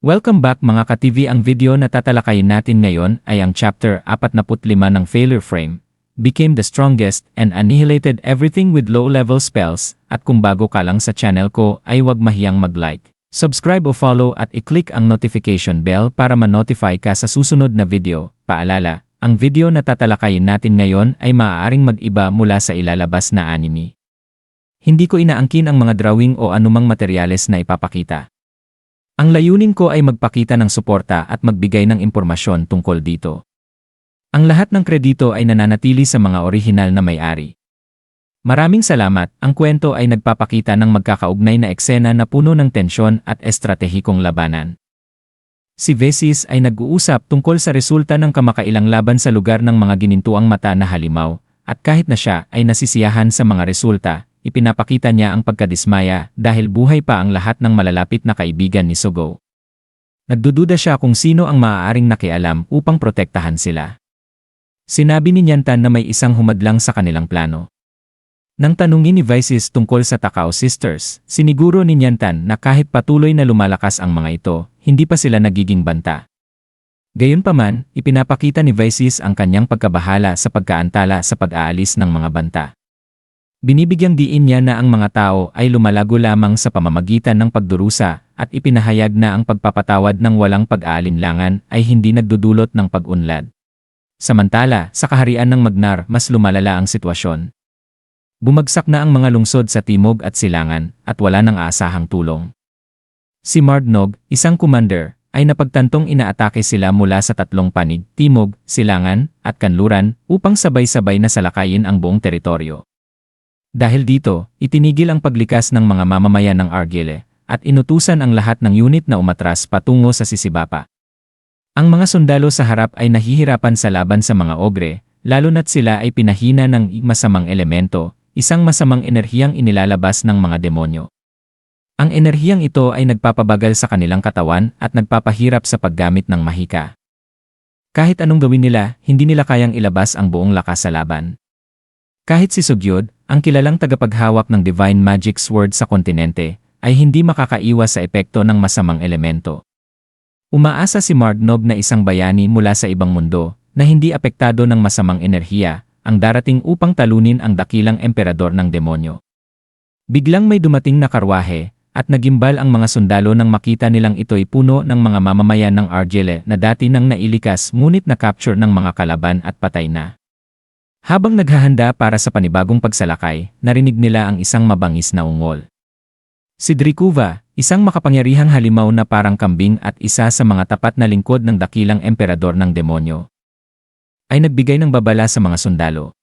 Welcome back mga ka-TV. Ang video na tatalakayin natin ngayon ay ang chapter 45 ng Failure Frame, Became the Strongest and Annihilated Everything with Low-Level Spells. At kung bago ka lang sa channel ko ay huwag mahiyang mag-like, subscribe o follow at i-click ang notification bell para ma-notify ka sa susunod na video. Paalala, ang video na tatalakayin natin ngayon ay maaaring mag-iba mula sa ilalabas na anime. Hindi ko inaangkin ang mga drawing o anumang materyales na ipapakita. Ang layunin ko ay magpakita ng suporta at magbigay ng impormasyon tungkol dito. Ang lahat ng kredito ay nananatili sa mga orihinal na may-ari. Maraming salamat. Ang kwento ay nagpapakita ng magkakaugnay na eksena na puno ng tensyon at estratehikong labanan. Si Vesis ay nag-uusap tungkol sa resulta ng kamakailang laban sa lugar ng mga ginintuang mata na halimaw, at kahit na siya ay nasisiyahan sa mga resulta, ipinapakita niya ang pagkadismaya dahil buhay pa ang lahat ng malalapit na kaibigan ni Sugo. Nagdududa siya kung sino ang maaaring nakialam upang protektahan sila. Sinabi ni Nyantan na may isang humadlang sa kanilang plano. Nang tanungin ni Vices tungkol sa Takao Sisters, siniguro ni Nyantan na kahit patuloy na lumalakas ang mga ito, hindi pa sila nagiging banta. Gayunpaman, ipinapakita ni Vices ang kanyang pagkabahala sa pagkaantala sa pag-aalis ng mga banta. Binibigyang diin niya na ang mga tao ay lumalago lamang sa pamamagitan ng pagdurusa at ipinahayag na ang pagpapatawad ng walang pag-aalinlangan ay hindi nagdudulot ng pag-unlad. Samantala, sa kaharian ng Magnar mas lumalala ang sitwasyon. Bumagsak na ang mga lungsod sa timog at silangan at wala nang aasahang tulong. Si Mardnog, isang commander, ay napagtantong inaatake sila mula sa tatlong panig, timog, silangan, at kanluran upang sabay-sabay na salakayin ang buong teritoryo. Dahil dito, itinigil ang paglikas ng mga mamamayan ng Argyle at inutusan ang lahat ng unit na umatras patungo sa Sisibapa. Ang mga sundalo sa harap ay nahihirapan sa laban sa mga ogre, lalo na't sila ay pinahina ng masamang elemento, isang masamang enerhiyang inilalabas ng mga demonyo. Ang enerhiyang ito ay nagpapabagal sa kanilang katawan at nagpapahirap sa paggamit ng mahika. Kahit anong gawin nila, hindi nila kayang ilabas ang buong lakas sa laban. Kahit si Sugyod, ang kilalang tagapaghawak ng Divine Magic Sword sa kontinente, ay hindi makakaiwas sa epekto ng masamang elemento. Umaasa si Mardnog na isang bayani mula sa ibang mundo, na hindi apektado ng masamang enerhiya, ang darating upang talunin ang dakilang emperador ng demonyo. Biglang may dumating na karwahe, at nagimbal ang mga sundalo nang makita nilang ito'y puno ng mga mamamayan ng Argyle na dati nang nailikas ngunit na-capture ng mga kalaban at patay na. Habang naghahanda para sa panibagong pagsalakay, narinig nila ang isang mabangis na ungol. Si Drikuva, isang makapangyarihang halimaw na parang kambing at isa sa mga tapat na lingkod ng dakilang emperador ng demonyo, ay nagbigay ng babala sa mga sundalo.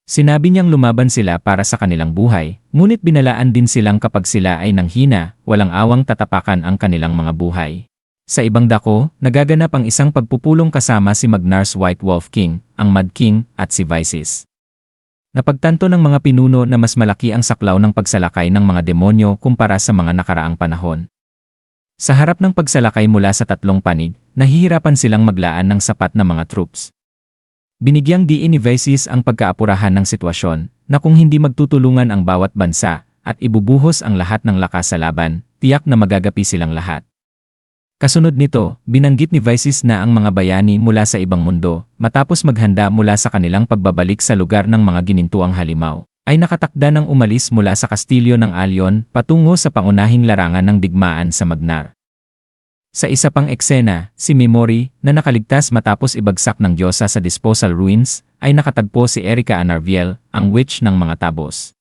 Sinabi niyang lumaban sila para sa kanilang buhay, ngunit binalaan din silang kapag sila ay nanghina, walang awang tatapakan ang kanilang mga buhay. Sa ibang dako, nagaganap ang isang pagpupulong kasama si Magnar's White Wolf King, ang Mad King, at si Vices. Napagtanto ng mga pinuno na mas malaki ang saklaw ng pagsalakay ng mga demonyo kumpara sa mga nakaraang panahon. Sa harap ng pagsalakay mula sa tatlong panig, nahihirapan silang maglaan ng sapat na mga troops. Binigyang diin ni Vices ang pagkaapurahan ng sitwasyon, na kung hindi magtutulungan ang bawat bansa, at ibubuhos ang lahat ng lakas sa laban, tiyak na magagapi silang lahat. Kasunod nito, binanggit ni Vices na ang mga bayani mula sa ibang mundo, matapos maghanda mula sa kanilang pagbabalik sa lugar ng mga ginintuang halimaw, ay nakatakda ng umalis mula sa kastilyo ng Alyon patungo sa pangunahing larangan ng digmaan sa Magnar. Sa isa pang eksena, si Memory, na nakaligtas matapos ibagsak ng Diyosa sa Disposal Ruins, ay nakatagpo si Erika Anarviel, ang witch ng mga tabos.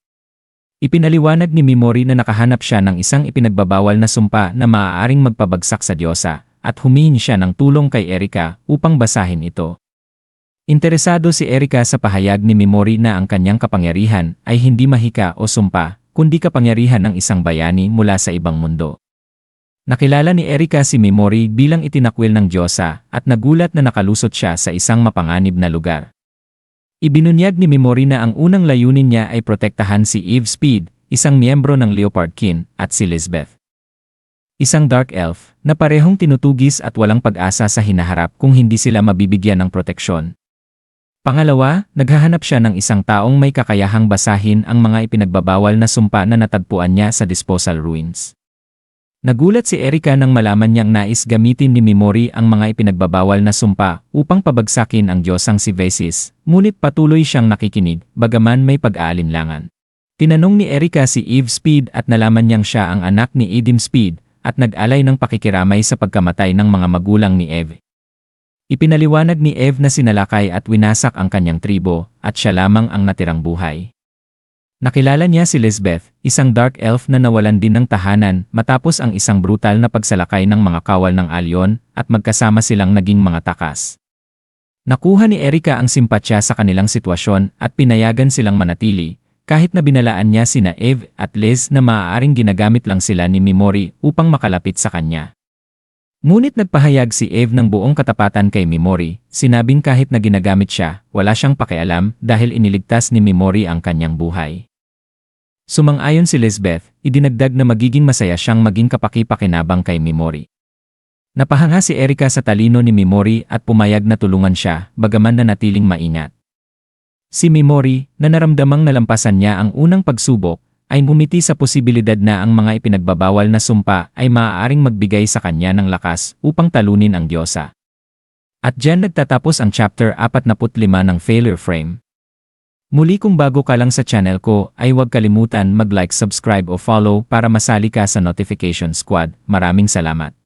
Ipinaliwanag ni Memory na nakahanap siya ng isang ipinagbabawal na sumpa na maaaring magpabagsak sa Diyosa, at humihingi siya ng tulong kay Erika upang basahin ito. Interesado si Erika sa pahayag ni Memory na ang kanyang kapangyarihan ay hindi mahika o sumpa, kundi kapangyarihan ng isang bayani mula sa ibang mundo. Nakilala ni Erika si Memory bilang itinakwil ng Diyosa at nagulat na nakalusot siya sa isang mapanganib na lugar. Ibinunyag ni Memory na ang unang layunin niya ay protektahan si Eve Speed, isang miyembro ng Leopard Kin, at si Lisbeth, isang Dark Elf, na parehong tinutugis at walang pag-asa sa hinaharap kung hindi sila mabibigyan ng proteksyon. Pangalawa, naghahanap siya ng isang taong may kakayahang basahin ang mga ipinagbabawal na sumpa na natagpuan niya sa Disposal Ruins. Nagulat si Erika nang malaman niyang nais gamitin ni Mimori ang mga ipinagbabawal na sumpa upang pabagsakin ang diyosang si Vesis, ngunit patuloy siyang nakikinig, bagaman may pag-aalinlangan. Tinanong ni Erika si Eve Speed at nalaman niyang siya ang anak ni Edim Speed at nag-alay ng pakikiramay sa pagkamatay ng mga magulang ni Eve. Ipinaliwanag ni Eve na sinalakay at winasak ang kanyang tribo at siya lamang ang natirang buhay. Nakilala niya si Lisbeth, isang dark elf na nawalan din ng tahanan matapos ang isang brutal na pagsalakay ng mga kawal ng alyon at magkasama silang naging mga takas. Nakuha ni Erika ang simpatya sa kanilang sitwasyon at pinayagan silang manatili, kahit na binalaan niya sina Eve at Liz na maaaring ginagamit lang sila ni Mimori upang makalapit sa kanya. Ngunit nagpahayag si Eve ng buong katapatan kay Mimori, sinabing kahit na ginagamit siya, wala siyang pakialam dahil iniligtas ni Mimori ang kanyang buhay. Sumang-ayon si Lisbeth, idinagdag na magiging masaya siyang maging kapaki-pakinabang kay Mimori. Napahanga si Erika sa talino ni Mimori at pumayag na tulungan siya, bagaman nanatiling maingat. Si Mimori, na naramdamang nalampasan niya ang unang pagsubok, ay ngumiti sa posibilidad na ang mga ipinagbabawal na sumpa ay maaaring magbigay sa kanya ng lakas upang talunin ang diyosa. At diyan nagtatapos ang chapter 45 ng Failure Frame. Muli kung bago ka lang sa channel ko ay huwag kalimutan mag-like, subscribe o follow para masali ka sa notification squad. Maraming salamat.